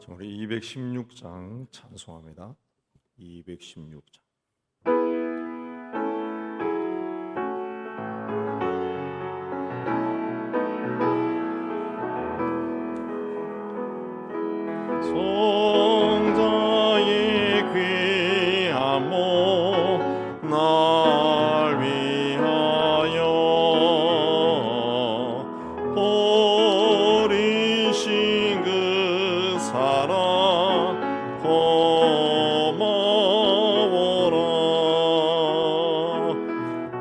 우리 216장 찬송합니다. 216장. 성자의 귀한 몸 날 위하여 버리신 그 사랑 고마워라.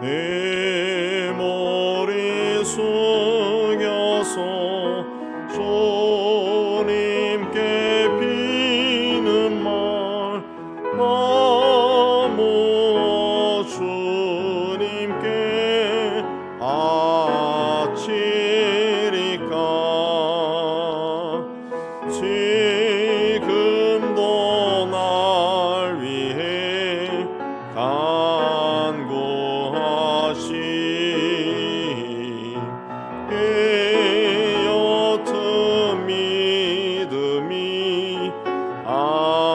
내 머리 숙여서 주님께 비는 말 나무 주님께 아치리까. 지금도 날 위해 간구하심 옅은 믿음이 아옵나니.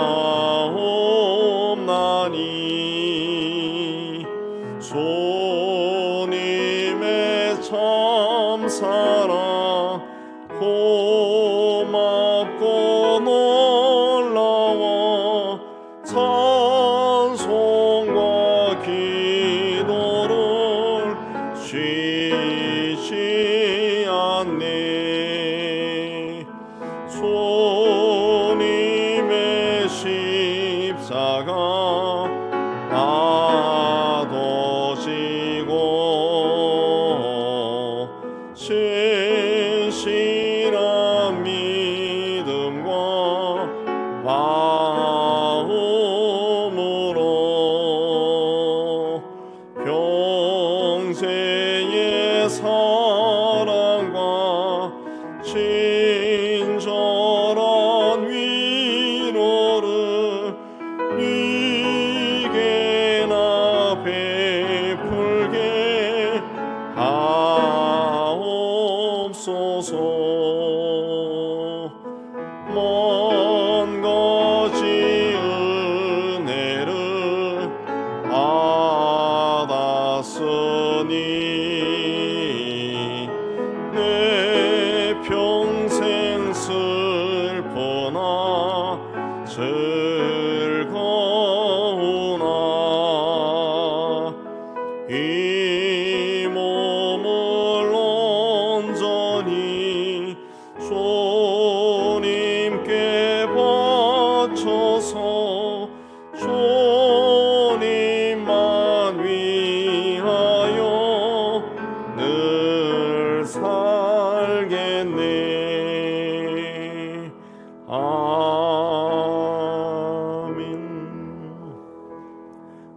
주님의 참사랑 고맙고 놀라워 찬송과 기도를 쉬지 않네. 주님의 십자가 받으시고 진실한 믿음과 마음으로 평생의 사랑과 친절한 위로를 네게나 베풀게 하옵소서. 먼 거지 은혜를 받았으니 내 평생 슬프나 즐거우나 이 몸을 온전히 주님께 바쳐서 주님만 위하여 늘 살겠네. 아멘.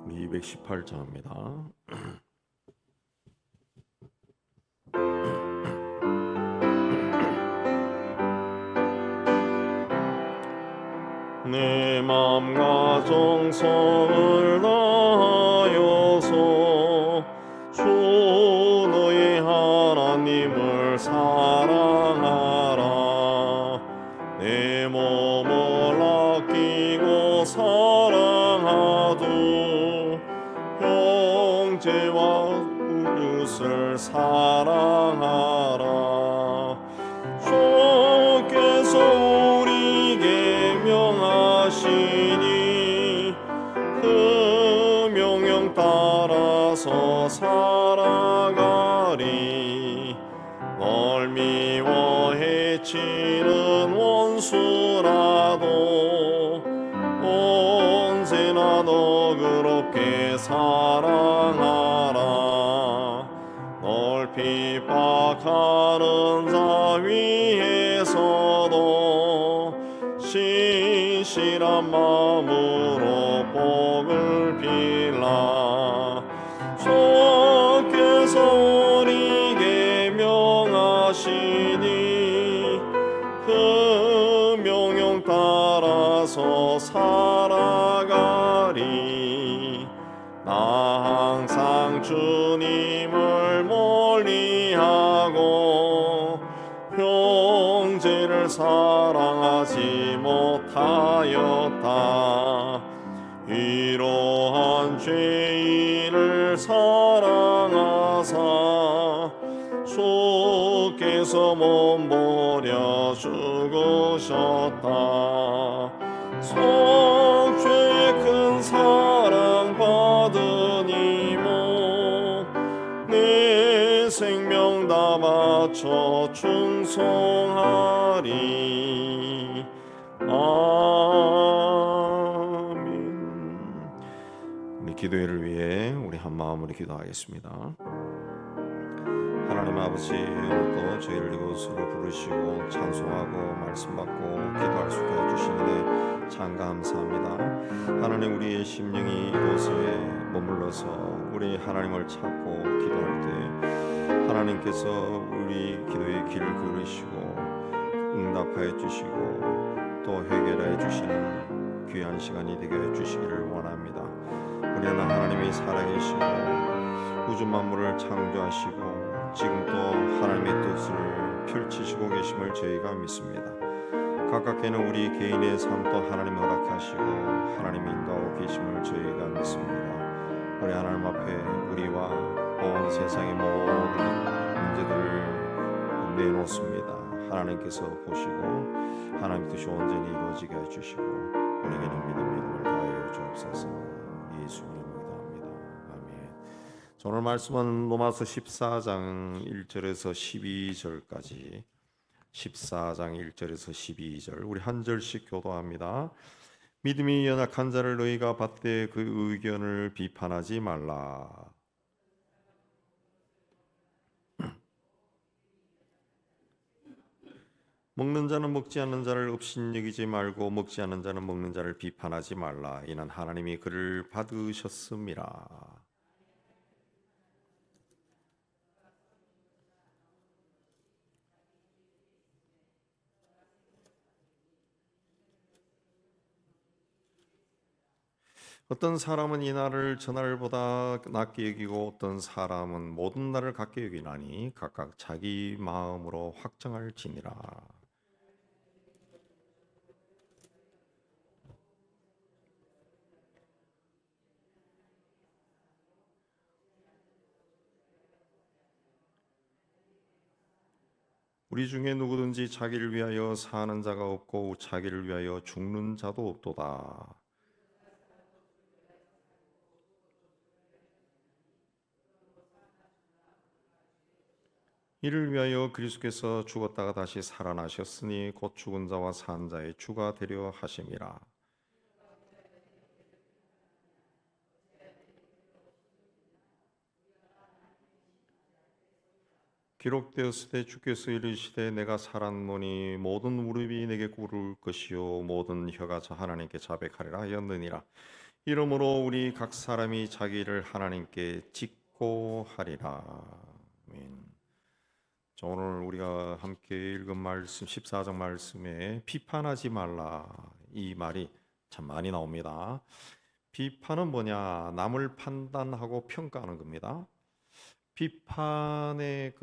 218장입니다. 내 맘과 정성을 다하여서 주 너의 하나님을 사랑하라. 내 몸을 아끼고 사랑하두 형제와 이웃을 사랑하라. 주께서 우리에게 명하시니 그 명령 따라서 살아가리. 널 미워 해치는 원수라도 언제나 너그럽게 사랑하라. 널 핍박하는 자 위에서도 신실한 마음으로 복을 빌라. 주께서 우리에게 명하시니 그 명령 따라서 살아가리. 나 항상 주님을 멀리하고 형제를 사랑하지 못하였다. 이러한 죄인을 사랑하사 주께서 몸버려 죽으셨다. 속죄의 큰 사랑 받으니모 내 생명 다 바쳐 충성하리. 아멘. 우리 기도회를 위해 우리 한 마음으로 기도하겠습니다. 하나님 아버지, 오늘도 저희를 이곳으로 부르시고 찬송하고 말씀 받고 기도할 수 있게 해주시는데 참 감사합니다. 하나님, 우리의 심령이 이곳에 머물러서 우리 하나님을 찾고 기도할 때 하나님께서 우리 기도의 길을 그으시고 응답하여 주시고 또 해결해 주시는 귀한 시간이 되게 해주시기를 원합니다. 우리는 하나님이 살아계시고 우주 만물을 창조하시고 지금도 하나님의 뜻을 펼치시고 계심을 저희가 믿습니다. 가깝게는 우리 개인의 삶도 하나님이 허락하시고 하나님이 인도하고 계심을 저희가 믿습니다. 우리 하나님 앞에 우리와 온 세상의 모든 문제들을 내놓습니다. 하나님께서 보시고 하나님의 뜻이 온전히 이루어지게 해주시고 우리에게는 믿음을 다하여 주옵소서. 예수님 오늘 말씀은 로마서 14장 1절에서 12절까지 14장 1절에서 12절 우리 한 절씩 교도합니다. 믿음이 연약한 자를 너희가 받되 그 의견을 비판하지 말라. 먹는 자는 먹지 않는 자를 업신여기지 말고 먹지 않는 자는 먹는 자를 비판하지 말라. 이는 하나님이 그를 받으셨음이라. 어떤 사람은 이 날을 저 날보다 낮게 여기고 어떤 사람은 모든 날을 같게 여기나니 각각 자기 마음으로 확정할지니라. 우리 중에 누구든지 자기를 위하여 사는 자가 없고 자기를 위하여 죽는 자도 없도다. 이를 위하여 그리스도께서 죽었다가 다시 살아나셨으니 곧 죽은 자와 산 자의 주가 되려 하심이라. 기록되었으되 주께서 이르시되 내가 살았노니 모든 무릎이 내게 꿇을 것이요 모든 혀가 저 하나님께 자백하리라 하였느니라. 이러므로 우리 각 사람이 자기를 하나님께 짓고 하리라. 아멘. 오늘 우리가 함께 읽은 말씀 14장 말씀에 비판하지 말라 이 말이 참 많이 나옵니다. 비판은 뭐냐? 남을 판단하고 평가하는 겁니다. 비판의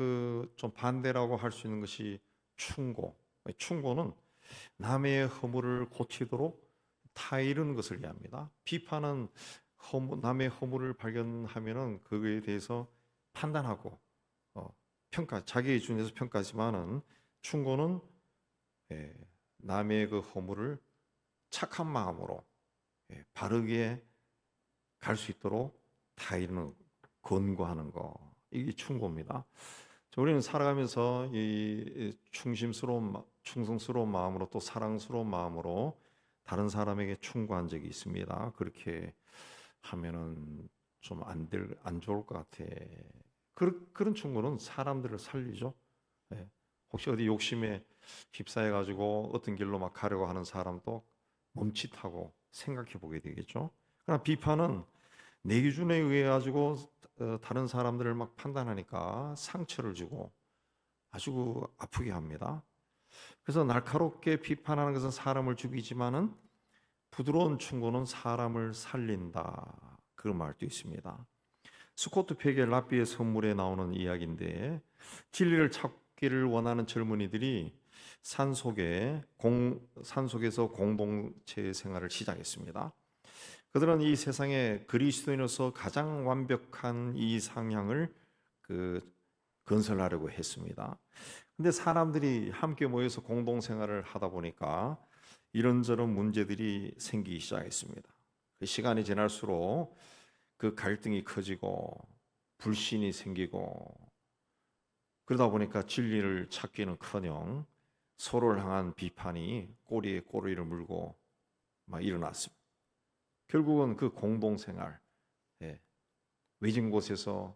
좀 반대라고 할 수 있는 것이 충고. 충고는 남의 허물을 고치도록 타이르는 것을 이해합니다. 비판은 남의 허물을 발견하면은 그거에 대해서 판단하고 평가, 자기의 기준에서 평가하지만은 충고는 남의 그 허물을 착한 마음으로 바르게 갈 수 있도록 타이르는 권고하는 거, 이게 충고입니다. 우리는 살아가면서 이 충성스러운 마음으로 또 사랑스러운 마음으로 다른 사람에게 충고한 적이 있습니다. 그렇게 하면은 좀 안 좋을 것 같아. 그런 충고는 사람들을 살리죠. 혹시 어디 욕심에 휩싸여 가지고 어떤 길로 막 가려고 하는 사람도 멈칫하고 생각해 보게 되겠죠. 그러나 비판은 내 기준에 의해 가지고 다른 사람들을 막 판단하니까 상처를 주고 아주 아프게 합니다. 그래서 날카롭게 비판하는 것은 사람을 죽이지만은 부드러운 충고는 사람을 살린다, 그런 말도 있습니다. 스코트 팩의 라비의 선물에 나오는 이야기인데 진리를 찾기를 원하는 젊은이들이 산속에서 공동체 생활을 시작했습니다. 그들은 이 세상에 그리스도인으로서 가장 완벽한 이 상향을 건설하려고 했습니다. 근데 사람들이 함께 모여서 공동생활을 하다 보니까 이런저런 문제들이 생기기 시작했습니다. 시간이 지날수록 그 갈등이 커지고 불신이 생기고 그러다 보니까 진리를 찾기는커녕 서로를 향한 비판이 꼬리에 꼬리를 물고 막 일어났습니다. 결국은 그 공동생활, 외진 곳에서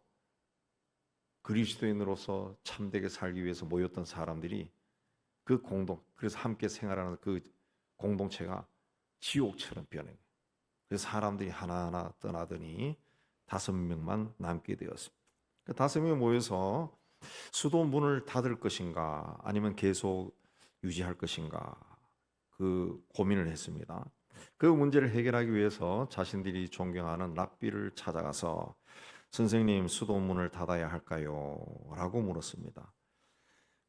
그리스도인으로서 참되게 살기 위해서 모였던 사람들이 그래서 함께 생활하는 그 공동체가 지옥처럼 변해. 그래서 사람들이 하나하나 떠나더니 5명만 남게 되었습니다. 그 5명이 모여서 수도 문을 닫을 것인가 아니면 계속 유지할 것인가 그 고민을 했습니다. 그 문제를 해결하기 위해서 자신들이 존경하는 랍비를 찾아가서 선생님, 수도 문을 닫아야 할까요? 라고 물었습니다.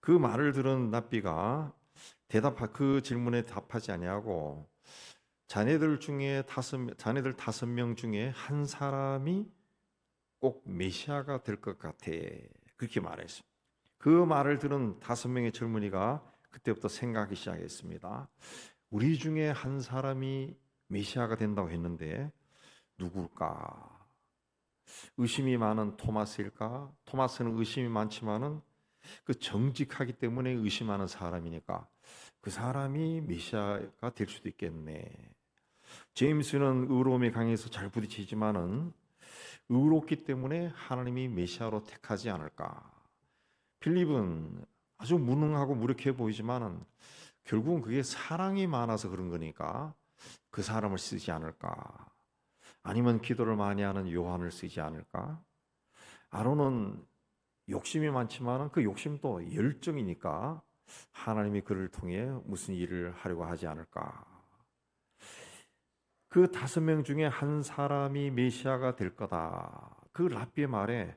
그 말을 들은 랍비가 그 질문에 답하지 아니하고 자네들 5명 중에 한 사람이 꼭 메시아가 될 것 같아. 그렇게 말했습니다. 그 말을 들은 5명의 젊은이가 그때부터 생각하기 시작했습니다. 우리 중에 한 사람이 메시아가 된다고 했는데 누굴까? 의심이 많은 토마스일까? 토마스는 의심이 많지만은 그 정직하기 때문에 의심하는 사람이니까 그 사람이 메시아가 될 수도 있겠네. 제임스는 의로움이 강해서 잘 부딪히지만은 의롭기 때문에 하나님이 메시아로 택하지 않을까. 필립은 아주 무능하고 무력해 보이지만은 결국은 그게 사랑이 많아서 그런 거니까 그 사람을 쓰지 않을까. 아니면 기도를 많이 하는 요한을 쓰지 않을까. 아론은 욕심이 많지만은 그 욕심도 열정이니까 하나님이 그를 통해 무슨 일을 하려고 하지 않을까. 그 5명 중에 한 사람이 메시아가 될 거다. 그 랍비의 말에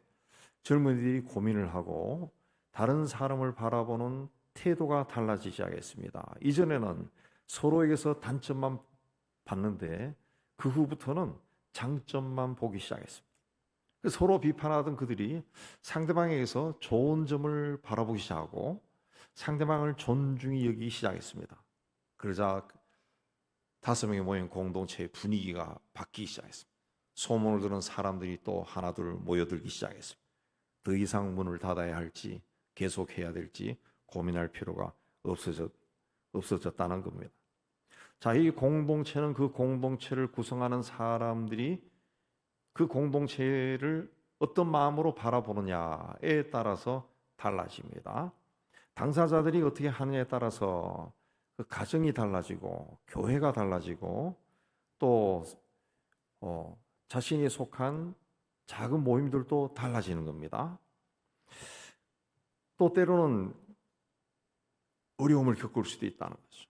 젊은이들이 고민을 하고 다른 사람을 바라보는 태도가 달라지기 시작했습니다. 이전에는 서로에게서 단점만 봤는데 그 후부터는 장점만 보기 시작했습니다. 서로 비판하던 그들이 상대방에게서 좋은 점을 바라보기 시작하고 상대방을 존중히 여기기 시작했습니다. 그러자 5명이 모인 공동체의 분위기가 바뀌기 시작했습니다. 소문을 들은 사람들이 또 하나둘 모여들기 시작했습니다. 더 이상 문을 닫아야 할지 계속해야 될지 고민할 필요가 없어졌다는 겁니다. 자, 이 공동체는 그 공동체를 구성하는 사람들이 그 공동체를 어떤 마음으로 바라보느냐에 따라서 달라집니다. 당사자들이 어떻게 하느냐에 따라서 그 가정이 달라지고 교회가 달라지고 또 자신이 속한 작은 모임들도 달라지는 겁니다. 또 때로는 어려움을 겪을 수도 있다는 거죠.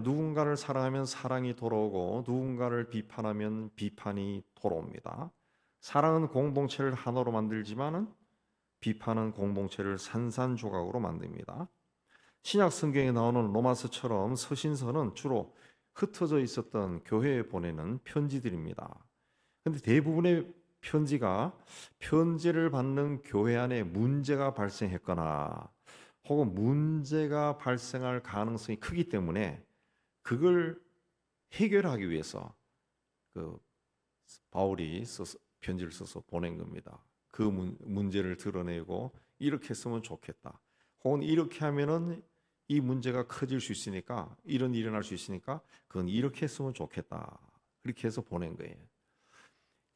누군가를 사랑하면 사랑이 돌아오고 누군가를 비판하면 비판이 돌아옵니다. 사랑은 공동체를 하나로 만들지만은 비판은 공동체를 산산조각으로 만듭니다. 신약 성경에 나오는 로마서처럼 서신서는 주로 흩어져 있었던 교회에 보내는 편지들입니다. 그런데 대부분의 편지를 받는 교회 안에 문제가 발생했거나 혹은 문제가 발생할 가능성이 크기 때문에 그걸 해결하기 위해서 바울이 편지를 써서 보낸 겁니다. 그 문제를 드러내고 이렇게 했으면 좋겠다. 혹은 이렇게 하면은 이 문제가 커질 수 있으니까 이런 일이 일어날 수 있으니까 그건 이렇게 했으면 좋겠다. 그렇게 해서 보낸 거예요.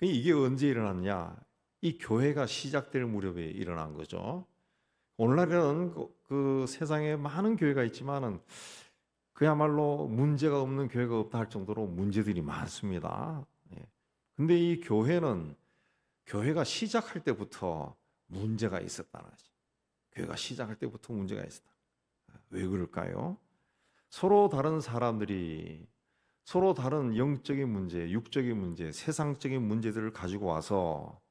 이게 언제 일어났냐? 이 교회가 시작될 무렵에 일어난 거죠. 오늘날에는 그 세상에 많은 교회가 있지만은 그야말로 문제가 없는 교회가 없다 할 정도로 문제들이 많습니다. 근데 이 교회가 시작할 때부터 문제가 있었다는 거죠. 교회가 시작할 때부터 문제가 있었다. 왜 그럴까요? 서로 다른 사람들이 서로 다른 영적인 문제, 육적인 문제, 세상적인 문제들을 가지고 와서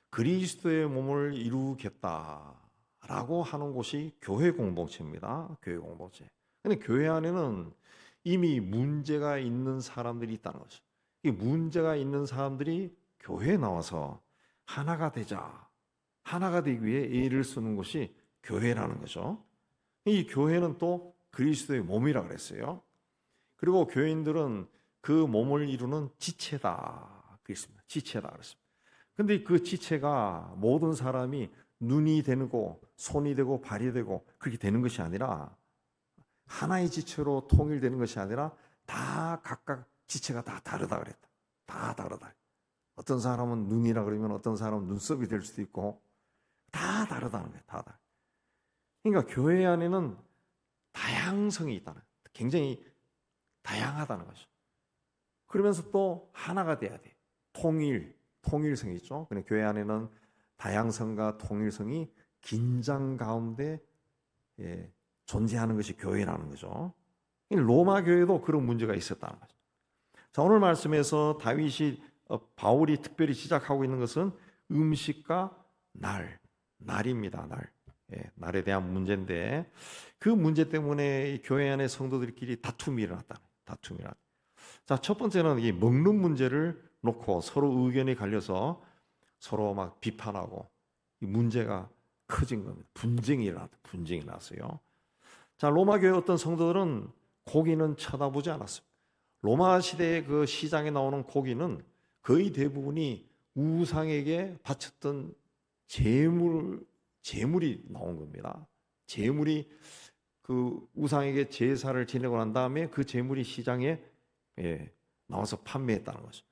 그리스도의 몸을 이루겠다. 라고 하는 곳이 교회 공동체입니다. 교회 공동체. 근데 교회 안에는 이미 문제가 있는 사람들이 있다는 거죠. 이 문제가 있는 사람들이 교회에 나와서 하나가 되자. 하나가 되기 위해 애를 쓰는 것이 교회라는 거죠. 이 교회는 또 그리스도의 몸이라 그랬어요. 그리고 교인들은 그 몸을 이루는 지체다 그랬습니다. 지체다 그랬습니다. 근데 그 지체가 모든 사람이 눈이 되고 손이 되고 발이 되고 그렇게 되는 것이 아니라 하나의 지체로 통일되는 것이 아니라 다 각각 지체가 다 다르다 그랬다. 다 다르다. 어떤 사람은 눈이라 그러면 어떤 사람은 눈썹이 될 수도 있고 다 다르다는 거예요. 다 다르다. 그러니까 교회 안에는 다양성이 있다는 거예요. 굉장히 다양하다는 거죠. 그러면서 또 하나가 돼야 돼. 통일성이 있죠. 근데 교회 안에는 다양성과 통일성이 긴장 가운데 존재하는 것이 교회라는 거죠. 로마 교회도 그런 문제가 있었다는 거죠. 자, 오늘 말씀에서 바울이 특별히 지적하고 있는 것은 음식과 날입니다. 날에 대한 문제인데 그 문제 때문에 교회 안의 성도들끼리 다툼이 일어났다. 자, 첫 번째는 이 먹는 문제를 놓고 서로 의견이 갈려서 서로 막 비판하고 이 문제가 커진 겁니다. 분쟁이 났어요. 자, 로마 교회 어떤 성도들은 고기는 쳐다보지 않았습니다. 로마 시대의 그 시장에 나오는 고기는 거의 대부분이 우상에게 바쳤던 제물이 나온 겁니다. 제물이 그 우상에게 제사를 지내고 난 다음에 그 제물이 시장에 나와서 판매했다는 거죠.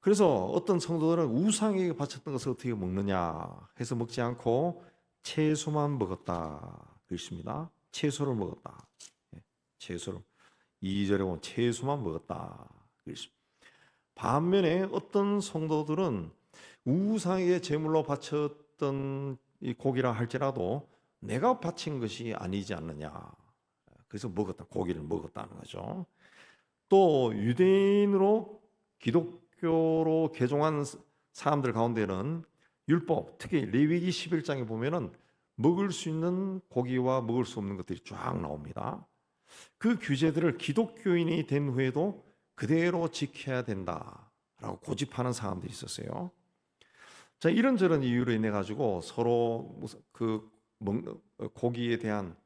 그래서 어떤 성도들은 우상에게 바쳤던 것을 어떻게 먹느냐 해서 먹지 않고 채소만 먹었다 그랬습니다. 채소를 먹었다. 채소를 2절에 보면 채소만 먹었다 그랬습니다. 반면에 어떤 성도들은 우상에게 제물로 바쳤던 이 고기라 할지라도 내가 바친 것이 아니지 않느냐. 그래서 고기를 먹었다는 거죠. 또 유대인으로 기독교로 개종한 사람들 가운데는 율법, 특히 레위기 11장에 보면은 먹을 수 있는 고기와 먹을 수 없는 것들이 쫙 나옵니다. 그 규제들을 기독교인이 된 후에도 그대로 지켜야 된다라고 고집하는 사람들이 있었어요. 자, 이런저런 이유로 인해 가지고 서로 그 고기에 대한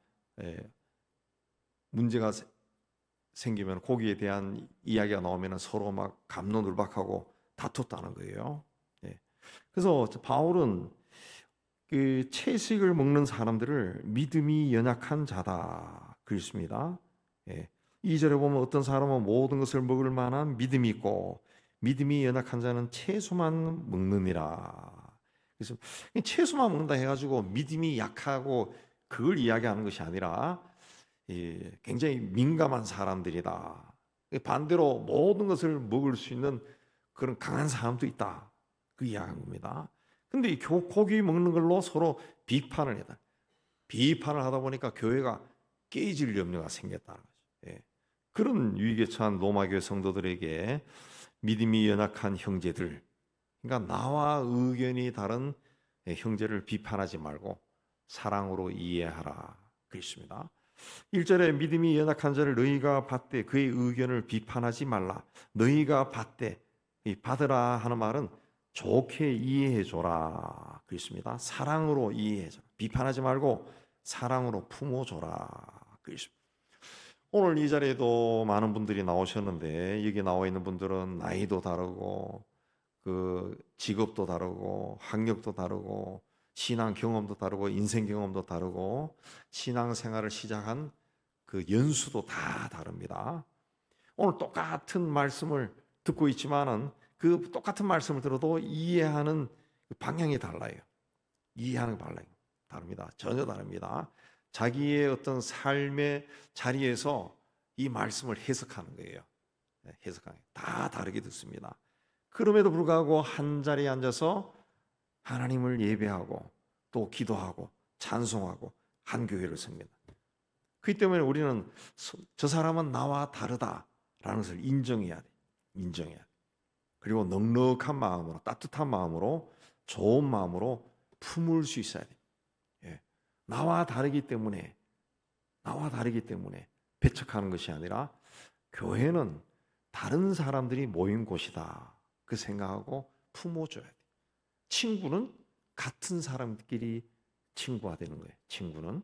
문제가 생기면 고기에 대한 이야기가 나오면 서로 막 갑론을박하고 다퉜다는 거예요. 그래서 바울은 그 채식을 먹는 사람들을 믿음이 연약한 자다 그랬습니다. 2절에 보면 어떤 사람은 모든 것을 먹을 만한 믿음이 있고 믿음이 연약한 자는 채소만 먹느니라. 그래서 채소만 먹는다 해가지고 믿음이 약하고 그걸 이야기하는 것이 아니라 굉장히 민감한 사람들이다. 반대로 모든 것을 먹을 수 있는 그런 강한 사람도 있다. 그 이야기한 겁니다. 근데 이 고기 먹는 걸로 서로 비판을 하다 보니까 교회가 깨질 염려가 생겼다는 거죠. 그런 위기에 처한 로마교회 성도들에게 믿음이 연약한 형제들, 그러니까 나와 의견이 다른 형제를 비판하지 말고 사랑으로 이해하라 그랬습니다. 1절에 믿음이 연약한 자를 너희가 받되 그의 의견을 비판하지 말라. 너희가 받되, 이 받으라 하는 말은 좋게 이해해 줘라 그랬습니다. 사랑으로 이해해 줘라. 비판하지 말고 사랑으로 품어 줘라 그랬습니다. 오늘 이 자리에도 많은 분들이 나오셨는데 여기 나와 있는 분들은 나이도 다르고 그 직업도 다르고 학력도 다르고 신앙 경험도 다르고 인생 경험도 다르고 신앙 생활을 시작한 그 연수도 다 다릅니다. 오늘 똑같은 말씀을 듣고 있지만은 그 똑같은 말씀을 들어도 이해하는 방향이 달라요. 이해하는 방향이 다릅니다. 전혀 다릅니다. 자기의 어떤 삶의 자리에서 이 말씀을 해석하는 거예요. 해석하는 다 다르게 듣습니다. 그럼에도 불구하고 한 자리에 앉아서 하나님을 예배하고 또 기도하고 찬송하고 한 교회를 섭니다. 그렇기 때문에 우리는 저 사람은 나와 다르다라는 것을 인정해야 돼. 인정해야 돼. 그리고 넉넉한 마음으로 따뜻한 마음으로 좋은 마음으로 품을 수 있어야 돼. 나와 다르기 때문에 배척하는 것이 아니라 교회는 다른 사람들이 모인 곳이다. 그 생각하고 품어줘야 돼. 친구는 같은 사람들끼리 친구가 되는 거예요. 친구는.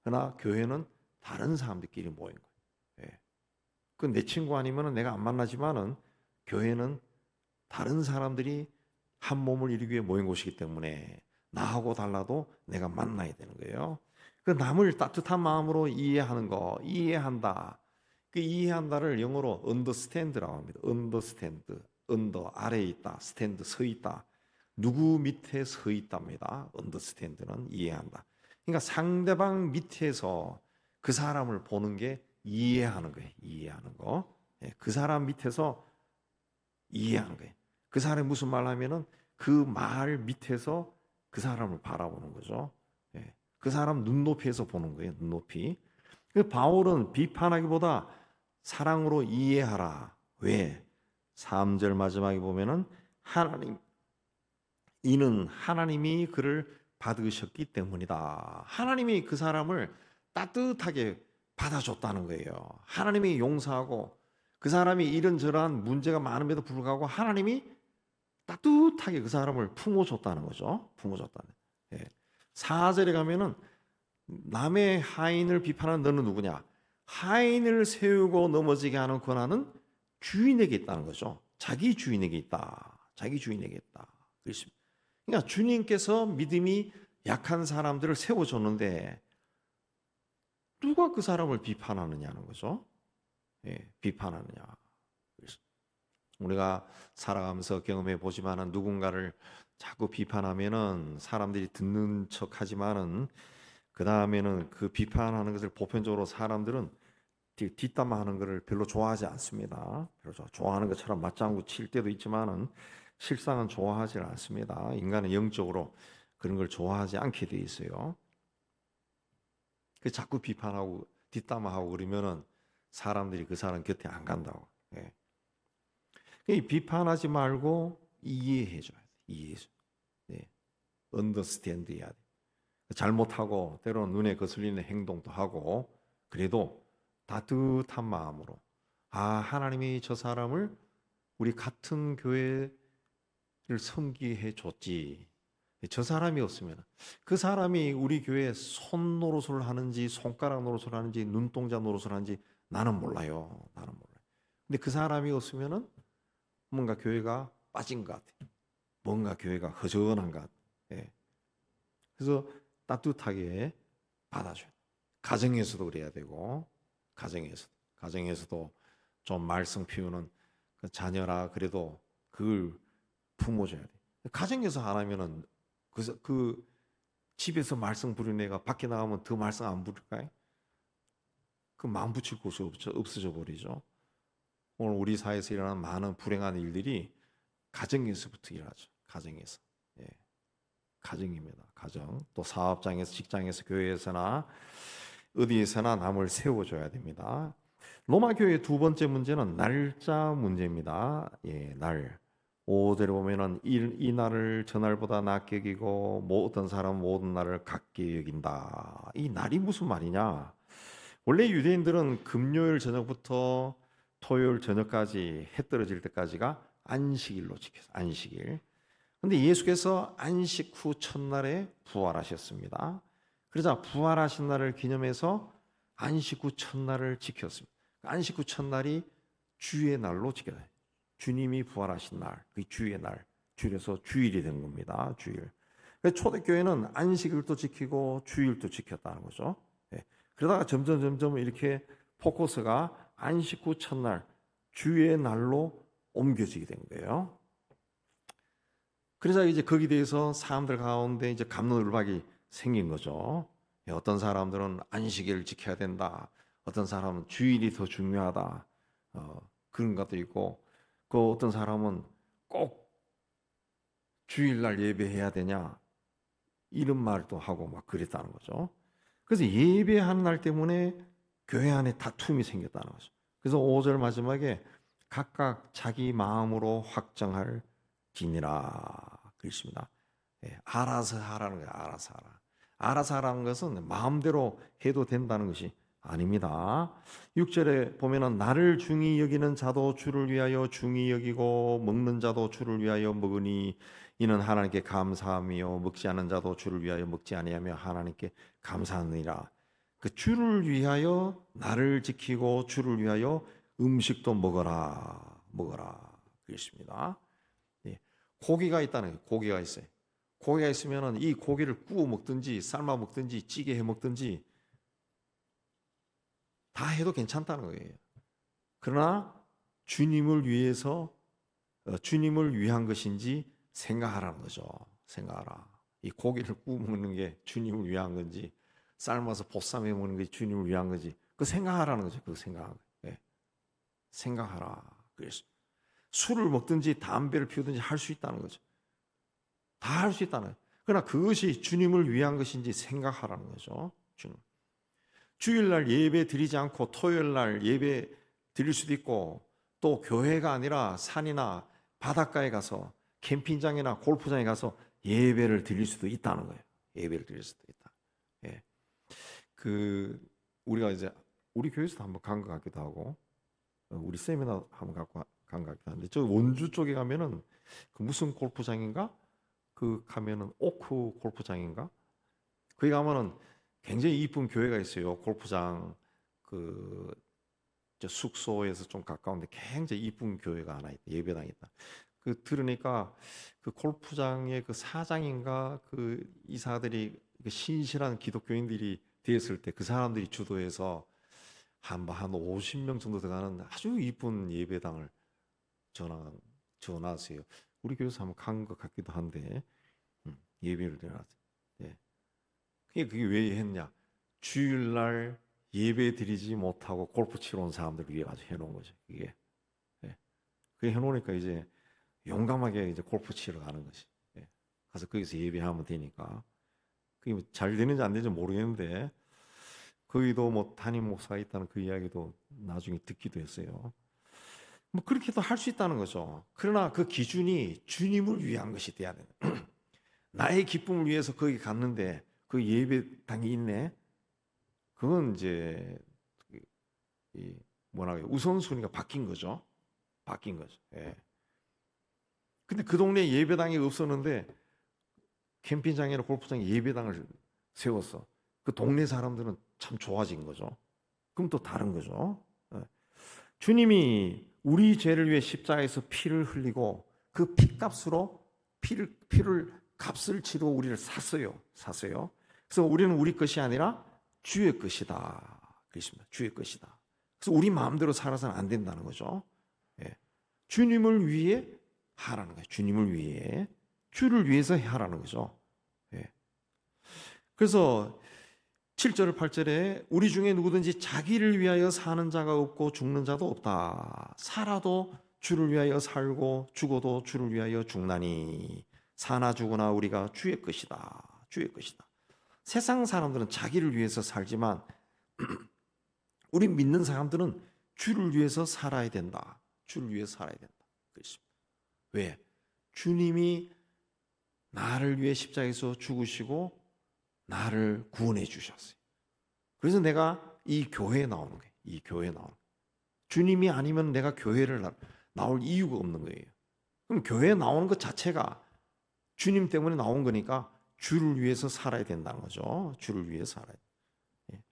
그러나 교회는 다른 사람들끼리 모인 거예요. 예. 그 내 친구 아니면 내가 안 만나지만은 교회는 다른 사람들이 한 몸을 이루기 위해 모인 곳이기 때문에 나하고 달라도 내가 만나야 되는 거예요. 그 남을 따뜻한 마음으로 이해하는 거, 이해한다. 그 이해한다를 영어로 understand라고 합니다. understand, under 아래에 있다, stand 서 있다. 누구 밑에 서 있답니다. understand는 이해한다. 그러니까 상대방 밑에서 그 사람을 보는 게 이해하는 거예요. 이해하는 거. 그 사람 밑에서 이해하는 거예요. 그 사람이 무슨 말 하면은 그 말 밑에서 그 사람을 바라보는 거죠. 그 사람 눈높이에서 보는 거예요. 눈높이. 바울은 비판하기보다 사랑으로 이해하라. 왜? 3절 마지막에 보면은 이는 하나님이 그를 받으셨기 때문이다. 하나님이 그 사람을 따뜻하게 받아줬다는 거예요. 하나님이 용서하고 그 사람이 이런저런 문제가 많음에도 불구하고 하나님이 따뜻하게 그 사람을 품어줬다는 거죠. 품어줬다는. 4절에 가면은 남의 하인을 비판하는 너는 누구냐? 하인을 세우고 넘어지게 하는 권한은 주인에게 있다는 거죠. 자기 주인에게 있다. 자기 주인에게 있다. 그러니까 주님께서 믿음이 약한 사람들을 세워줬는데 누가 그 사람을 비판하느냐는 거죠. 비판하느냐. 우리가 살아가면서 경험해 보지만은 누군가를 자꾸 비판하면은 사람들이 듣는 척하지만은 그 다음에는 그 비판하는 것을 보편적으로 사람들은 뒷담화하는 것을 별로 좋아하지 않습니다. 별로 좋아하는 것처럼 맞장구 칠 때도 있지만은 실상은 좋아하지 않습니다. 인간은 영적으로 그런 걸 좋아하지 않게 돼 있어요. 그 자꾸 비판하고 뒷담화하고 그러면은 사람들이 그 사람 곁에 안 간다고. 비판하지 말고 이해해줘야 돼. 이해해줘. understand 해야 돼. 잘못하고 때로는 눈에 거슬리는 행동도 하고 그래도 따뜻한 마음으로 하나님이 저 사람을 우리 같은 교회를 섬기게 해줬지. 저 사람이 없으면 그 사람이 우리 교회에 손 노릇을 하는지 손가락 노릇을 하는지 눈동자 노릇을 하는지 나는 몰라요. 근데 그 사람이 없으면은 뭔가 교회가 빠진 것 같아. 뭔가 교회가 허전한 것 같아. 그래서 따뜻하게 받아줘요. 가정에서도 그래야 되고 가정에서도 좀 말썽 피우는 그 자녀라 그래도 그걸 품어줘야 돼. 가정에서 안 하면은 그 집에서 말썽 부리는 애가 밖에 나가면 더 말썽 안 부릴까요? 그 마음 붙일 곳이 없어져 버리죠. 오늘 우리 사회에서 일어나는 많은 불행한 일들이 가정에서부터 일어나죠. 가정에서. 가정입니다. 가정. 또 사업장에서, 직장에서, 교회에서나 어디에서나 남을 세워줘야 됩니다. 로마 교회의 두 번째 문제는 날짜 문제입니다. 날. 5절에 보면은 이 날을 저 날보다 낮게 여기고 어떤 사람은 모든 날을 같게 여긴다. 이 날이 무슨 말이냐? 원래 유대인들은 금요일 저녁부터 토요일 저녁까지 해 떨어질 때까지가 안식일로 지켰어요. 안식일. 근데 예수께서 안식 후 첫날에 부활하셨습니다. 그러자 부활하신 날을 기념해서 안식 후 첫날을 지켰습니다. 안식 후 첫날이 주의 날로 지켜요. 주님이 부활하신 날, 그 주의 날, 줄여서 주일이 된 겁니다. 주일. 초대교회는 안식일도 지키고 주일도 지켰다는 거죠. 그러다가 점점 이렇게 포커스가 안식 후 첫날, 주의 날로 옮겨지게 된 거예요. 그래서 이제 거기에 대해서 사람들 가운데 이제 갑론을박이 생긴 거죠. 어떤 사람들은 안식일을 지켜야 된다. 어떤 사람은 주일이 더 중요하다. 그런 것도 있고, 그 어떤 사람은 꼭 주일날 예배해야 되냐 이런 말도 하고 막 그랬다는 거죠. 그래서 예배하는 날 때문에 교회 안에 다툼이 생겼다는 거죠. 그래서 5절 마지막에 각각 자기 마음으로 확정할 지니라 그랬습니다. 알아서 하라는 거예요. 알아서 하라. 알아서 하라는 것은 마음대로 해도 된다는 것이 아닙니다. 6절에 보면은 나를 중히 여기는 자도 주를 위하여 중히 여기고 먹는 자도 주를 위하여 먹으니 이는 하나님께 감사하며 먹지 않은 자도 주를 위하여 먹지 아니하며 하나님께 감사하느니라. 그 주를 위하여 나를 지키고 주를 위하여 음식도 먹어라 그랬습니다. 예. 고기가 있다는 거예요. 고기가 있어요. 고기가 있으면은 이 고기를 구워 먹든지 삶아 먹든지 찌개 해 먹든지 다 해도 괜찮다는 거예요. 그러나 주님을 위해서 주님을 위한 것인지 생각하라는 거죠. 생각하라. 이 고기를 구워 먹는 게 주님을 위한 건지 삶아서 보쌈해 먹는 게 주님을 위한 건지 그 생각하라는 거죠. 그 생각. 예. 생각하라. 그래서 술을 먹든지 담배를 피우든지 할 수 있다는 거죠. 다 할 수 있다는 거예요. 그러나 그것이 주님을 위한 것인지 생각하라는 거죠. 주님. 주일날 예배 드리지 않고 토요일날 예배 드릴 수도 있고 또 교회가 아니라 산이나 바닷가에 가서 캠핑장이나 골프장에 가서 예배를 드릴 수도 있다는 거예요. 예배를 드릴 수도 있다. 예. 우리가 이제 우리 교회에서도 한번 간 것 같기도 하고 우리 세미나 한번 간 것 같기도 한데 저 원주 쪽에 가면은 그 무슨 골프장인가? 그 가면은 오크 골프장인가? 거기 가면은 굉장히 이쁜 교회가 있어요. 골프장 저 숙소에서 좀 가까운데 굉장히 이쁜 교회가 하나 있다. 예배당이 있다. 그 들으니까 그 골프장의 그 사장인가 그 이사들이 그 신실한 기독교인들이 되었을 때 그 사람들이 주도해서 한 50명 정도 들어가는 아주 이쁜 예배당을 전화하세요. 우리 교회에서 한번 간 것 같기도 한데 예배를 드려놨어요. 예. 그게 왜 했냐? 주일날 예배 드리지 못하고 골프 치러 온 사람들을 위해 가지고 해놓은 거죠. 이게. 예. 그게 해놓으니까 이제 용감하게 이제 골프 치러 가는 것이. 예. 가서 거기서 예배하면 되니까. 그게 잘 되는지 안 되는지 모르겠는데 거기도 뭐 담임 목사가 있다는 그 이야기도 나중에 듣기도 했어요. 뭐 그렇게도 할 수 있다는 거죠. 그러나 그 기준이 주님을 위한 것이 돼야 된다. 나의 기쁨을 위해서 거기 갔는데 그 예배당이 있네. 그건 이제 우선순위가 바뀐 거죠. 바뀐 거죠. 예. 근데 그 동네에 예배당이 없었는데 캠핑장이나 골프장에 예배당을 세웠어. 그 동네 사람들은 참 좋아진 거죠. 그럼 또 다른 거죠. 예. 주님이 우리 죄를 위해 십자가에서 피를 흘리고 그 피값으로 피를 값을 치르고 우리를 샀어요. 그래서 우리는 우리 것이 아니라 주의 것이다. 그렇습니다. 주의 것이다. 그래서 우리 마음대로 살아서는 안 된다는 거죠. 예. 주님을 위해 하라는 거예요. 주님을 위해. 주를 위해서 하라는 거죠. 예. 그래서 7절 8절에 우리 중에 누구든지 자기를 위하여 사는 자가 없고 죽는 자도 없다. 살아도 주를 위하여 살고 죽어도 주를 위하여 죽나니 사나 죽으나 우리가 주의 것이다. 주의 것이다. 세상 사람들은 자기를 위해서 살지만 우리 믿는 사람들은 주를 위해서 살아야 된다. 주를 위해서 살아야 된다. 그렇습니다. 왜? 주님이 나를 위해 십자가에서 죽으시고 나를 구원해 주셨어요. 그래서 내가 이 교회에 나오는 거예요. 이 교회에 나오는 거예요. 주님이 아니면 내가 교회를 나올 이유가 없는 거예요. 그럼 교회에 나오는 것 자체가 주님 때문에 나온 거니까 주를 위해서 살아야 된다는 거죠. 주를 위해서 살아야 돼. 예.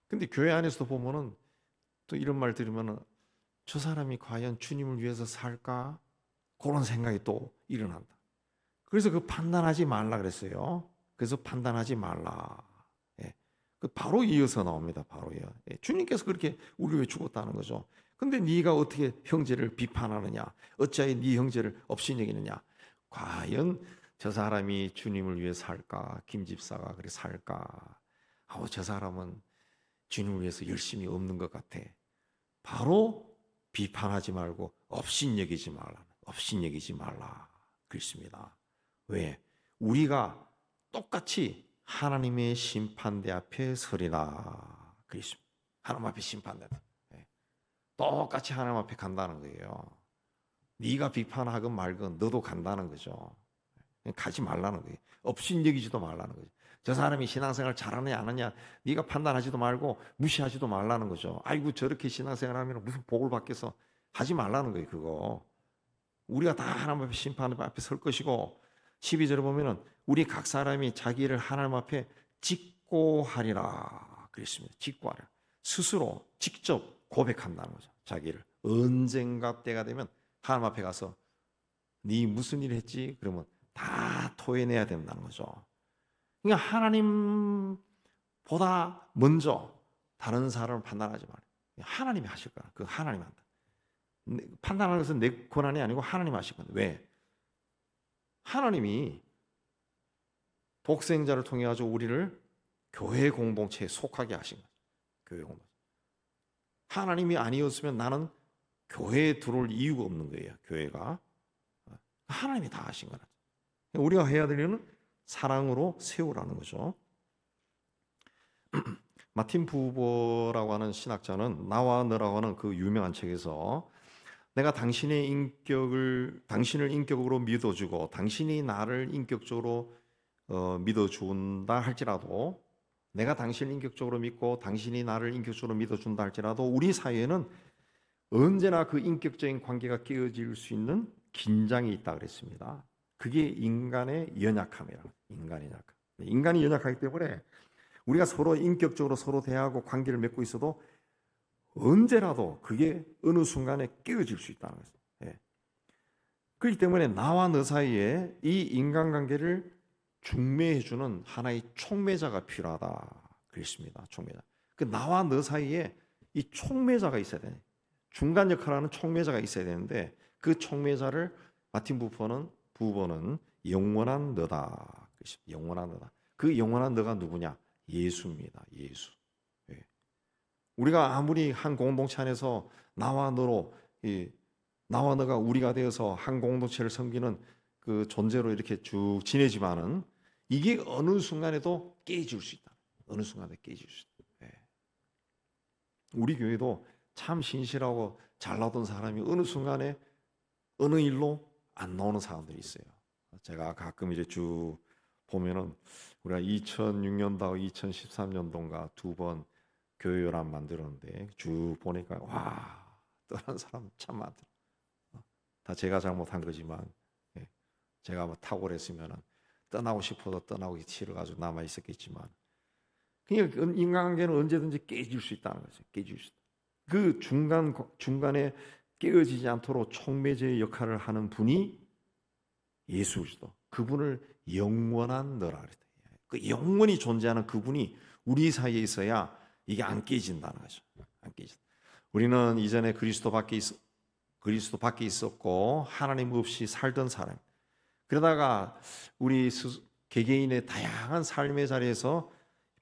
근데 교회 안에서도 보면은 또 이런 말 들으면은 저 사람이 과연 주님을 위해서 살까? 그런 생각이 또 일어난다. 그래서 그 판단하지 말라 그랬어요. 그래서 판단하지 말라. 예. 그 바로 이어서 나옵니다. 바로 이어. 예. 주님께서 그렇게 우리 위해 죽었다는 거죠. 근데 네가 어떻게 형제를 비판하느냐? 어찌하여 네 형제를 업신여기느냐? 과연 저 사람이 주님을 위해 살까? 김 집사가 그렇게 살까? 저 사람은 주님을 위해서 열심히 없는 것 같아. 바로 비판하지 말고 업신여기지 말라. 업신여기지 말라. 그렇습니다. 왜? 우리가 똑같이 하나님의 심판대 앞에 서리라. 그렇습니다. 하나님 앞에 심판대. 똑같이 하나님 앞에 간다는 거예요. 네가 비판하건 말건 너도 간다는 거죠. 가지 말라는 거예요. 업신여기지도 말라는 거죠. 저 사람이 신앙생활 잘하느냐 안 하느냐 네가 판단하지도 말고 무시하지도 말라는 거죠. 아이고 저렇게 신앙생활하면 무슨 복을 받겠어. 하지 말라는 거예요. 그거. 우리가 다 하나님 앞에 심판 앞에 설 것이고 12절에 보면은 우리 각 사람이 자기 일을 하나님 앞에 직고하리라 그랬습니다. 직고하리라. 스스로 직접 고백한다는 거죠. 자기를 언젠가 때가 되면 하나님 앞에 가서 네 무슨 일 했지? 그러면 다 토해내야 된다는 거죠. 그러니까 하나님보다 먼저 다른 사람을 판단하지 말아요. 하나님이 하실 거야. 그 하나님이 한다. 판단하는 것은 내 권한이 아니고 하나님 하실 건데 왜? 하나님이 독생자를 통해 가지고 우리를 교회 공동체에 속하게 하신 거죠. 교회 공동체. 하나님이 아니었으면 나는 교회에 들어올 이유가 없는 거예요. 교회가. 하나님이 다 하신 거라. 우리가 해야 될 일은 사랑으로 세우라는 거죠. 마틴 부버라고 하는 신학자는 나와 너라고 하는 그 유명한 책에서 내가 당신을 인격으로 믿어주고 당신이 나를 인격적으로 믿어준다 할지라도 내가 당신을 인격적으로 믿고 당신이 나를 인격적으로 믿어준다 할지라도 우리 사이에는 언제나 그 인격적인 관계가 깨어질 수 있는 긴장이 있다 그랬습니다. 그게 인간의 연약함이라. 인간의 연약함. 인간이 연약하기 때문에 우리가 서로 인격적으로 서로 대하고 관계를 맺고 있어도 언제라도 그게 어느 순간에 깨어질 수 있다는 거죠. 예. 그렇기 때문에 나와 너 사이에 이 인간관계를 중매해주는 하나의 촉매자가 필요하다 그랬습니다. 촉매자. 그 나와 너 사이에 이 촉매자가 있어야 되네. 중간 역할하는 촉매자가 있어야 되는데 그 촉매자를 마틴 부버는 영원한 너다. 영원한 너다. 그 영원한 너가 누구냐? 예수입니다. 예수. 예. 우리가 아무리 한 공동체 안에서 나와 너가 우리가 되어서 한 공동체를 섬기는 그 존재로 이렇게 쭉 지내지만은 이게 어느 순간에도 깨질 수 있다. 어느 순간에 깨질 수 있다. 예. 우리 교회도 참 신실하고 잘 나오던 사람이 어느 순간에 어느 일로 안 나오는 사람들이 있어요. 제가 가끔 이제 쭉 보면은 우리가 2006년도, 2013년도인가 두 번 교회 연합 만들었는데 쭉 보니까 와 떠난 사람 참 많더라. 다 제가 잘못한 거지만 제가 뭐 탁월했으면은 떠나고 싶어서 떠나기 싫어가지고 남아 있었겠지만 그냥 인간관계는 언제든지 깨질 수 있다는 거죠. 깨질 수 있다. 그 중간에 깨어지지 않도록 촉매제의 역할을 하는 분이 예수 그리스도. 그분을 영원한 너라 그랬다. 그 영원히 존재하는 그분이 우리 사이에 있어야 이게 안 깨진다는 거죠. 안 깨진다. 우리는 이전에 그리스도 밖에 있었고 하나님 없이 살던 사람. 그러다가 우리 개개인의 다양한 삶의 자리에서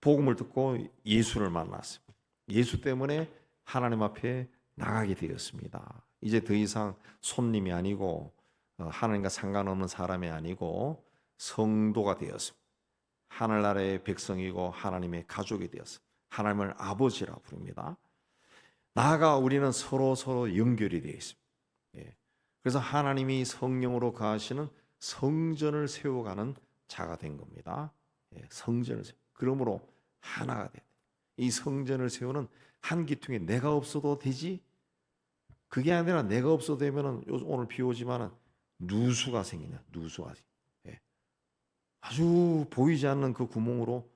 복음을 듣고 예수를 만났습니다. 예수 때문에 하나님 앞에 나가게 되었습니다. 이제 더 이상 손님이 아니고 하나님과 상관없는 사람이 아니고 성도가 되었습니다. 하늘나라의 백성이고 하나님의 가족이 되었습니다. 하나님을 아버지라 부릅니다. 나아가 우리는 서로 연결이 되어 있습니다. 예. 그래서 하나님이 성령으로 거하시는 성전을 세워가는 자가 된 겁니다. 예. 성전을 세워. 그러므로 하나가 돼. 이 성전을 세우는 한 기퉁에 내가 없어도 되지. 그게 아니라 내가 없어도 되면은 오늘 비 오지만은 누수가 생기냐. 누수가. 예. 아주 보이지 않는 그 구멍으로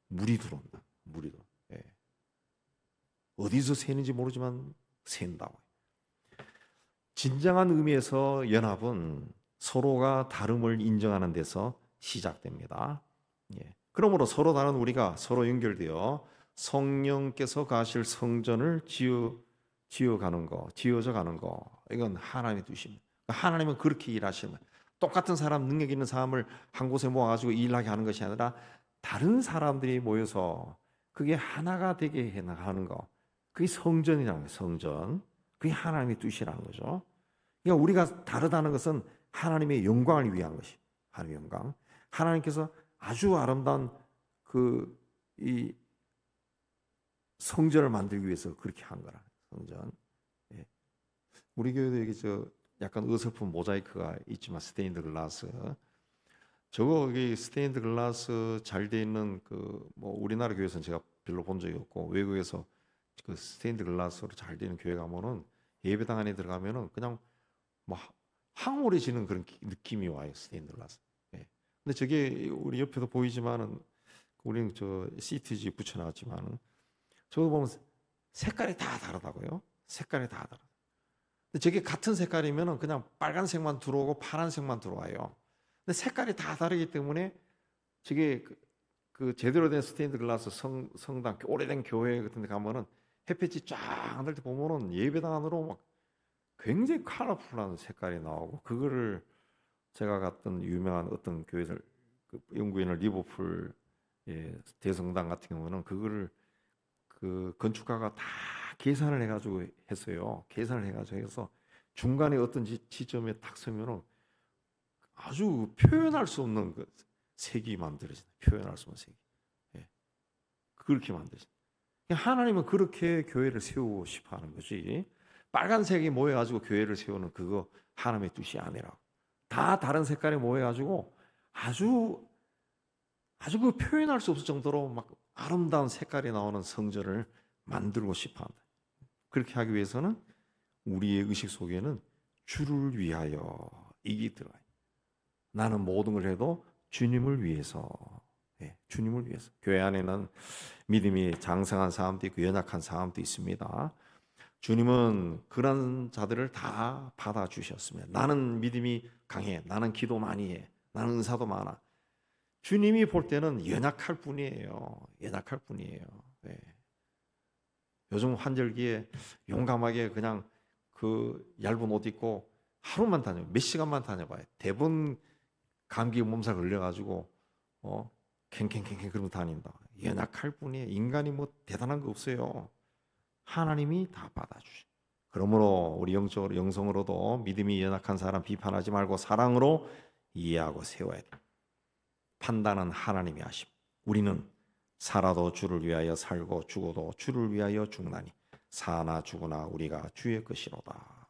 물이 들어온다. 물이 들어. 예. 어디서 새는지 모르지만 샌다고. 진정한 의미에서 연합은 서로가 다름을 인정하는 데서 시작됩니다. 예. 그러므로 서로 다른 우리가 서로 연결되어 성령께서 가실 성전을 지어가는 거, 지어져 가는 거, 이건 하나님의 뜻입니다. 하나님은 그렇게 일하시는 똑같은 사람, 능력 있는 사람을 한 곳에 모아가지고 일하게 하는 것이 아니라 다른 사람들이 모여서 그게 하나가 되게 하는 거, 그게 성전이라는 거예요. 성전. 그게 하나님의 뜻이라는 거죠. 그러니까 우리가 다르다는 것은 하나님의 영광을 위한 것이 하나님의 영광. 하나님께서 아주 아름다운 이 성전을 만들기 위해서 그렇게 한 거라. 성전. 예. 우리 교회도 여기 약간 어설픈 모자이크가 있지만 스테인드 글라스. 저거 스테인드 글라스 잘 돼 있는 뭐 우리나라 교회에서는 제가 별로 본 적이 없고, 외국에서 스테인드 글라스로 잘 되는 교회 가면은 예배당 안에 들어가면은 그냥 뭐 황홀해지는 그런 느낌이 와요. 스테인드 글라스. 예. 근데 저게 우리 옆에도 보이지만은 우리는 저 CTG 붙여놨지만은 저거 보면 색깔이 다 다르다고요. 색깔이 다 다르다. 근데 저게 같은 색깔이면은 그냥 빨간색만 들어오고 파란색만 들어와요. 근데 색깔이 다 다르기 때문에 저게 제대로 된 스테인드 글라스 성당, 오래된 교회 같은 데 가면은 햇빛이 쫙 날 때 보면은 예배당 안으로 막 굉장히 컬러풀한 색깔이 나오고, 그거를 제가 갔던 유명한 어떤 교회들, 영국에 있는 리버풀 대성당 같은 경우는 그거를 건축가가 다 계산을 해가지고 했어요. 계산을 해가지고 해서 중간에 어떤 지점에 딱 서면은 아주 표현할 수 없는 색이 만들어진다. 표현할 수 없는 색이. 예. 그렇게 만들어진다. 하나님은 그렇게 교회를 세우고 싶어 하는 거지. 빨간색이 모여가지고 교회를 세우는 그거 하나님의 뜻이 아니라, 다 다른 색깔이 모여가지고 아주 표현할 수 없을 정도로 막 아름다운 색깔이 나오는 성전을 만들고 싶어 한다. 그렇게 하기 위해서는 우리의 의식 속에는 주를 위하여 이게 들어가요. 나는 모든 걸 해도 주님을 위해서. 주님을 위해서. 교회 안에는 믿음이 장성한 사람도 있고 연약한 사람도 있습니다. 주님은 그런 자들을 다 받아주셨습니다. 나는 믿음이 강해, 나는 기도 많이 해, 나는 은사도 많아. 주님이 볼 때는 연약할 뿐이에요. 연약할 뿐이에요. 네. 요즘 환절기에 용감하게 그냥 얇은 옷 입고 하루만 몇 시간만 다녀봐요. 대부분 감기 몸살 걸려가지고 캥캥캥캥 그러고 다닌다. 연약할 뿐이에요. 인간이 뭐 대단한 거 없어요. 하나님이 다 받아주시. 그러므로 우리 영성으로도 믿음이 연약한 사람 비판하지 말고 사랑으로 이해하고 세워야 돼. 판단은 하나님이 하심. 우리는 살아도 주를 위하여 살고 죽어도 주를 위하여 죽나니 사나 죽으나 우리가 주의 것이로다.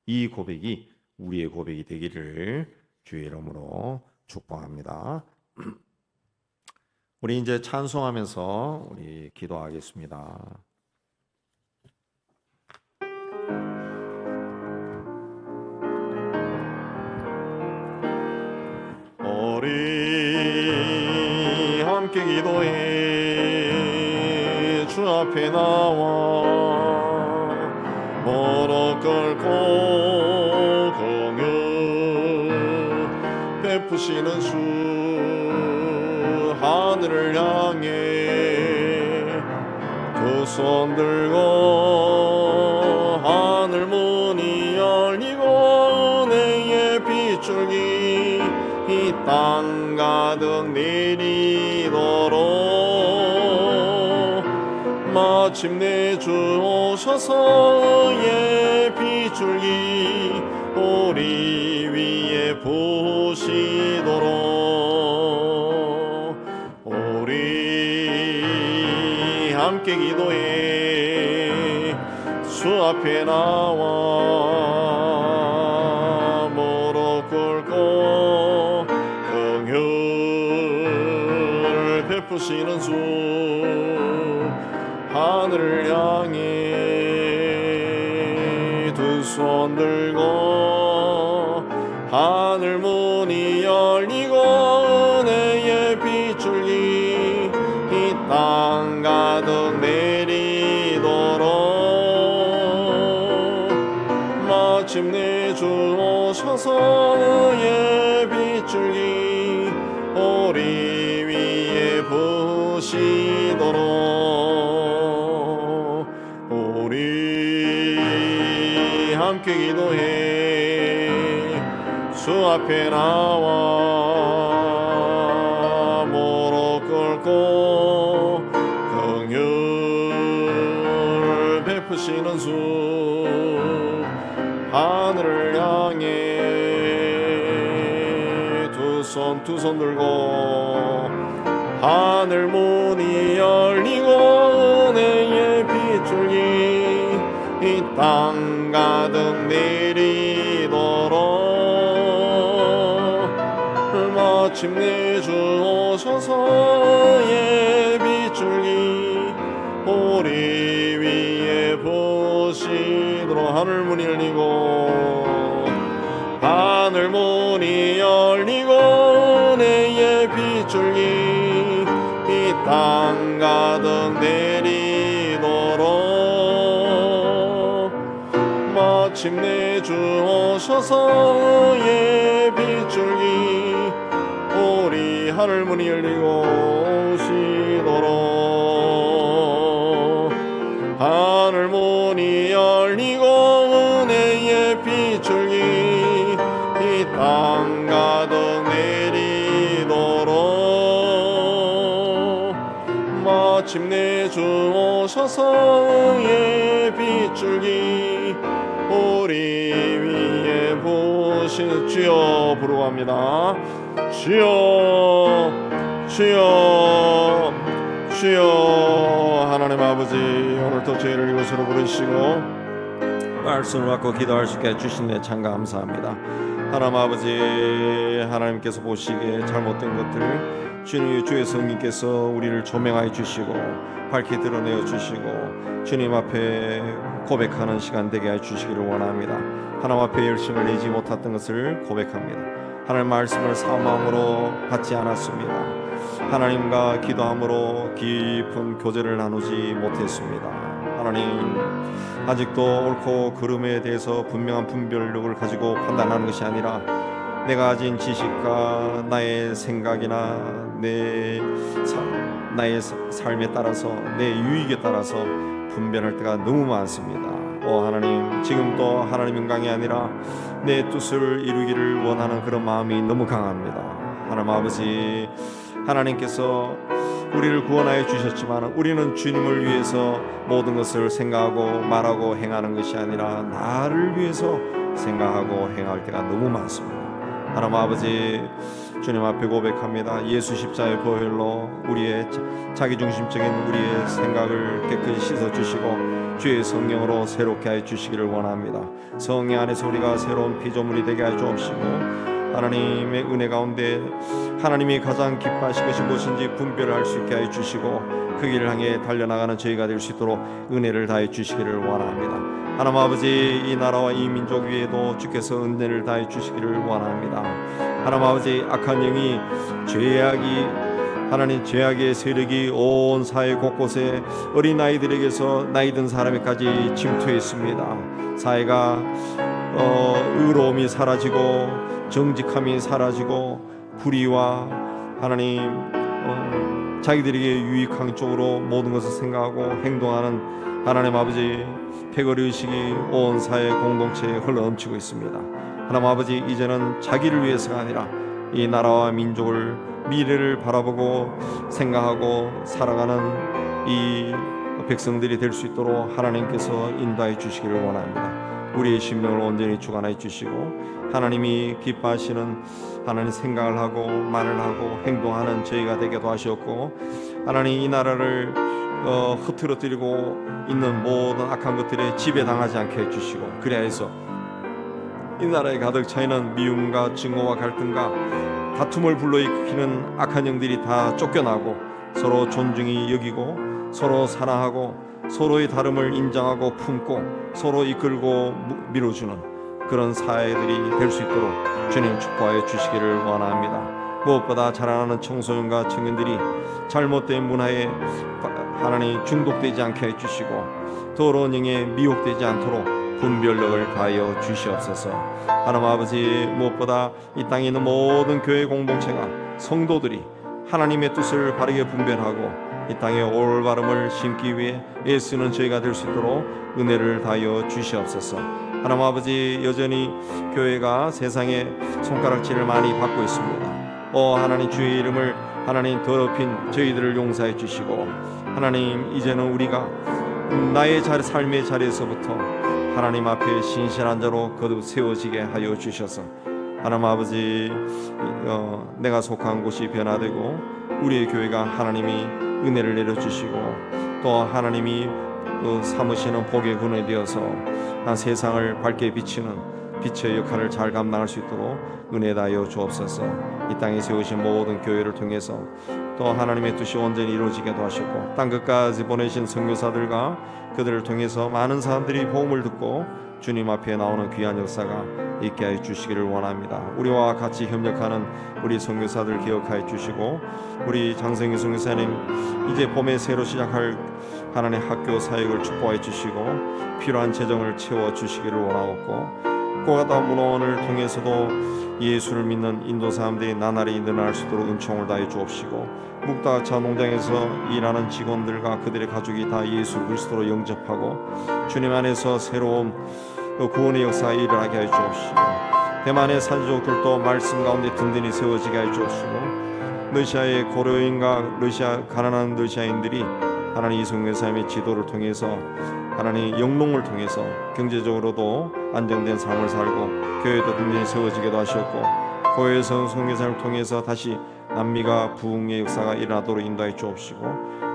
이 고백이 우리의 고백이 되기를 주의 이름으로 축복합니다. 우리 이제 찬송하면서 우리 기도하겠습니다. 우리 함께 기도해 주 앞에 나와 무릎 꿇고 긍휼 베푸시는 주 하늘을 향해 두 손 들고 하늘 문이 열리고 은혜의 빗줄기 이 땅 가득 내리도록 마침내 주 오셔서 의의 빗줄기 우리 위에 부으시도록 우리 함께 기도해 주 앞에 나와 무릎 꿇고 긍휼 베푸시는 주 하늘을 향해 두 손 들고 하늘 문이 열리고 은혜의 빗줄기 이 땅 가득 내리도록 마침내 주 오셔서 의의 빗줄기 우리 위에 부으시도록 우리 함께 기도해 주 앞에 나와 무릎 꿇고 긍휼 베푸시는 주 하늘을 향해 두 손 들고 하늘 문이 열리고 은혜의 빗줄기 이 땅 가득 내리도록 마침내 보시도록 하늘 문이 열리고 하늘 문이 열리고 은혜의 빗줄기 이 땅 가득 내리도록 마침내 주 오셔서 예 빗줄기 우리 하늘 문이 열리고 오시도록 하늘 문이 열리고 은혜의 빗줄기 이 땅 가득 내리도록 마침내 주 오셔서 예 빗줄기 우리 위에 부으신 주여 부르고 합니다. 주여 주여 주여. 하나님 아버지, 오늘도 저희를 이곳으로 부르시고 말씀을 받고 기도할 수 있게 해주신 참 감사합니다. 하나님 아버지, 하나님께서 보시기에 잘못된 것들 주님, 주의 성령께서 우리를 조명하여 주시고 밝게 드러내어 주시고 주님 앞에 고백하는 시간 되게 해 주시기를 원합니다. 하나님 앞에 열심을 내지 못했던 것을 고백합니다. 하나님 말씀을 사모함으로 받지 않았습니다. 하나님과 기도함으로 깊은 교제를 나누지 못했습니다. 하나님, 아직도 옳고 그름에 대해서 분명한 분별력을 가지고 판단하는 것이 아니라 내가 가진 지식과 나의 생각이나 나의 삶에 따라서 내 유익에 따라서 분별할 때가 너무 많습니다. 하나님, 지금도 하나님 영광이 아니라 내 뜻을 이루기를 원하는 그런 마음이 너무 강합니다. 하나님 아버지, 하나님께서 우리를 구원하여 주셨지만 우리는 주님을 위해서 모든 것을 생각하고 말하고 행하는 것이 아니라 나를 위해서 생각하고 행할 때가 너무 많습니다. 하나님 아버지, 주님 앞에 고백합니다. 예수 십자가의 보혈로 우리의 자기중심적인 우리의 생각을 깨끗이 씻어주시고 주의 성령으로 새롭게 하여 주시기를 원합니다. 성령 안에서 우리가 새로운 피조물이 되게 하여 주옵시고 하나님의 은혜 가운데 하나님이 가장 기뻐하신 것이 무엇인지 분별을 할 수 있게 하여 주시고 그 길을 향해 달려나가는 저희가 될 수 있도록 은혜를 다해 주시기를 원합니다. 하나님 아버지, 이 나라와 이 민족 위에도 주께서 은혜를 다해 주시기를 원합니다. 하나님 아버지, 악한 영이 죄악의 세력이 온 사회 곳곳에 어린 아이들에게서 나이 든 사람에까지 침투했습니다. 사회가 의로움이 사라지고 정직함이 사라지고 불의와 하나님 자기들에게 유익한 쪽으로 모든 것을 생각하고 행동하는 하나님 아버지 패거리의식이 온 사회 공동체에 흘러넘치고 있습니다. 하나님 아버지, 이제는 자기를 위해서가 아니라 이 나라와 민족을 미래를 바라보고 생각하고 살아가는 이 백성들이 될 수 있도록 하나님께서 인도해 주시기를 원합니다. 우리의 심령을 온전히 주관해 주시고 하나님이 기뻐하시는 하나님 생각을 하고 말을 하고 행동하는 저희가 되게 도와주셨고 하나님, 이 나라를 흐트러뜨리고 있는 모든 악한 것들에 지배당하지 않게 해주시고 그래서 이 나라에 가득 차있는 미움과 증오와 갈등과 다툼을 불러일으키는 악한 영들이 다 쫓겨나고 서로 존중히 여기고 서로 사랑하고 서로의 다름을 인정하고 품고 서로 이끌고 밀어주는 그런 사회들이 될 수 있도록 주님 축복하여 주시기를 원합니다. 무엇보다 자라나는 청소년과 청년들이 잘못된 문화에 하나님 중독되지 않게 해주시고 더러운 영에 미혹되지 않도록 분별력을 가하여 주시옵소서. 하나님 아버지, 무엇보다 이 땅에 있는 모든 교회 공동체가 성도들이 하나님의 뜻을 바르게 분별하고 이 땅에 올바름을 심기 위해 애쓰는 저희가 될 수 있도록 은혜를 다하여 주시옵소서. 하나님 아버지, 여전히 교회가 세상에 손가락질을 많이 받고 있습니다. 하나님, 주의 이름을 하나님 더럽힌 저희들을 용서해 주시고 하나님, 이제는 우리가 나의 삶의 자리에서부터 하나님 앞에 신실한 자로 거듭 세워지게 하여 주셔서 하나님 아버지, 내가 속한 곳이 변화되고 우리의 교회가 하나님이 은혜를 내려주시고 또 하나님이 삼으시는 복의 근원이 되어서 세상을 밝게 비치는 빛의 역할을 잘 감당할 수 있도록 은혜 다하여 주옵소서. 이 땅에 세우신 모든 교회를 통해서 또 하나님의 뜻이 온전히 이루어지게도 하셨고 땅 끝까지 보내신 선교사들과 그들을 통해서 많은 사람들이 복음을 듣고 주님 앞에 나오는 귀한 역사가 있게 해 주시기를 원합니다. 우리와 같이 협력하는 우리 선교사들 기억하여 주시고 우리 장성희 선교사님 이제 봄에 새로 시작할 하나님의 학교 사역을 축복해 주시고 필요한 재정을 채워 주시기를 원하옵고 고가다 문화원을 통해서도 예수를 믿는 인도 사람들이 나날이 늘어날 수 있도록 은총을 다해 주옵시고 묵다차 농장에서 일하는 직원들과 그들의 가족이 다 예수 그리스도로 영접하고 주님 안에서 새로운 구원의 역사가 일어나게 하여 주옵시고 대만의 산지족들도 말씀 가운데 든든히 세워지게 하여 주옵시고 러시아의 고려인과 가난한 러시아인들이 하나님 이성교사님의 지도를 통해서 하나님 영농을 통해서 경제적으로도 안정된 삶을 살고 교회도 든든히 세워지기도 하셨고 고해성 선교사님을 통해서 다시 남미가 부흥의 역사가 일어나도록 인도해 주옵시고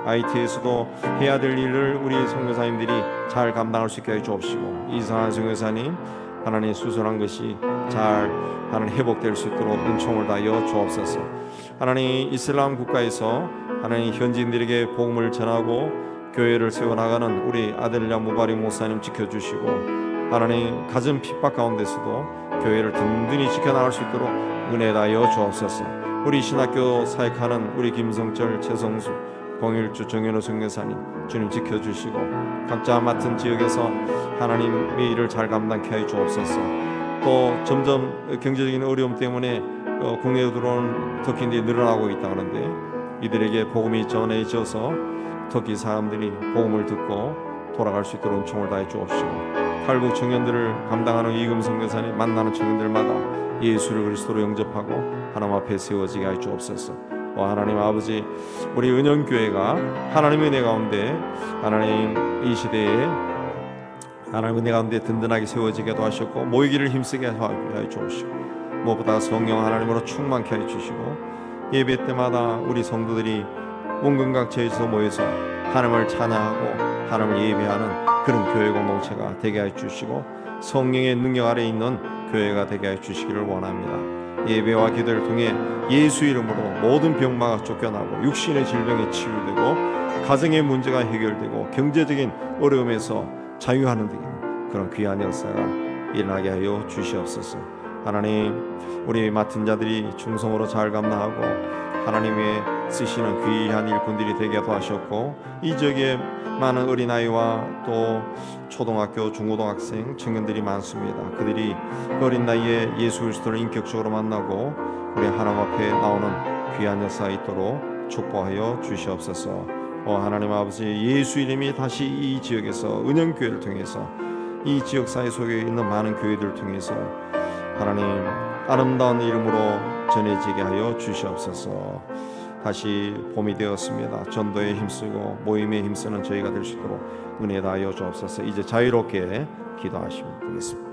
IT에서도 해야 될 일을 우리 선교사님들이 잘 감당할 수 있게 해 주옵시고 이상한 선교사님 하나님 수술한 것이 잘 하나님 회복될 수 있도록 은총을 다하여 주옵소서. 하나님 이슬람 국가에서 하나님 현지인들에게 복음을 전하고 교회를 세워나가는 우리 아델랴 무바리 목사님 지켜주시고 하나님 가정 핍박 가운데서도 교회를 든든히 지켜나갈 수 있도록 은혜 다하여 주옵소서. 우리 신학교 사역하는 우리 김성철, 최성수, 공일주, 정현호 선교사님 주님 지켜주시고 각자 맡은 지역에서 하나님의 일을 잘 감당케 하여 주옵소서. 또 점점 경제적인 어려움 때문에 국내에 들어오는 터키인들이 늘어나고 있다 그런데 이들에게 복음이 전해져서 터키 사람들이 복음을 듣고 돌아갈 수 있도록 은총을 다해 주옵시고 탈북 청년들을 감당하는 이금 선교사님 만나는 청년들마다 예수를 그리스도로 영접하고 하나님 앞에 세워지게 하여 주옵소서. 하나님 아버지 우리 은영교회가 하나님의 은혜 가운데 하나님 이 시대에 하나님 은혜 가운데 든든하게 세워지게도 하셨고 모이기를 힘쓰게 하여 주옵시고 무엇보다 성령 하나님으로 충만케 하여 주시고 예배 때마다 우리 성도들이 온건각처에서 모여서 하나님을 찬양하고 하나님을 예배하는 그런 교회 공동체가 되게 하여 주시고 성령의 능력 아래 있는 교회가 되게 하여 주시기를 원합니다. 예배와 기도를 통해 예수 이름으로 모든 병마가 쫓겨나고 육신의 질병이 치유되고 가정의 문제가 해결되고 경제적인 어려움에서 자유하는 그런 귀한 역사가 일어나게 하여 주시옵소서. 하나님 우리 맡은 자들이 충성으로 잘 감당하고 하나님의 쓰시는 귀한 일꾼들이 되게 도와주셨고 이 지역에 많은 어린아이와 또 초등학교, 중고등학생, 청년들이 많습니다. 그들이 그 어린 나이에 예수 그리스도를 인격적으로 만나고 우리 하나님 앞에 나오는 귀한 역사가 있도록 축복하여 주시옵소서. 하나님 아버지 예수 이름이 다시 이 지역에서 은영교회를 통해서 이 지역사회 속에 있는 많은 교회들을 통해서 하나님 아름다운 이름으로 전해지게 하여 주시옵소서. 다시 봄이 되었습니다. 전도에 힘쓰고 모임에 힘쓰는 저희가 될 수 있도록 은혜 다하여 주옵소서. 이제 자유롭게 기도하시면 되겠습니다.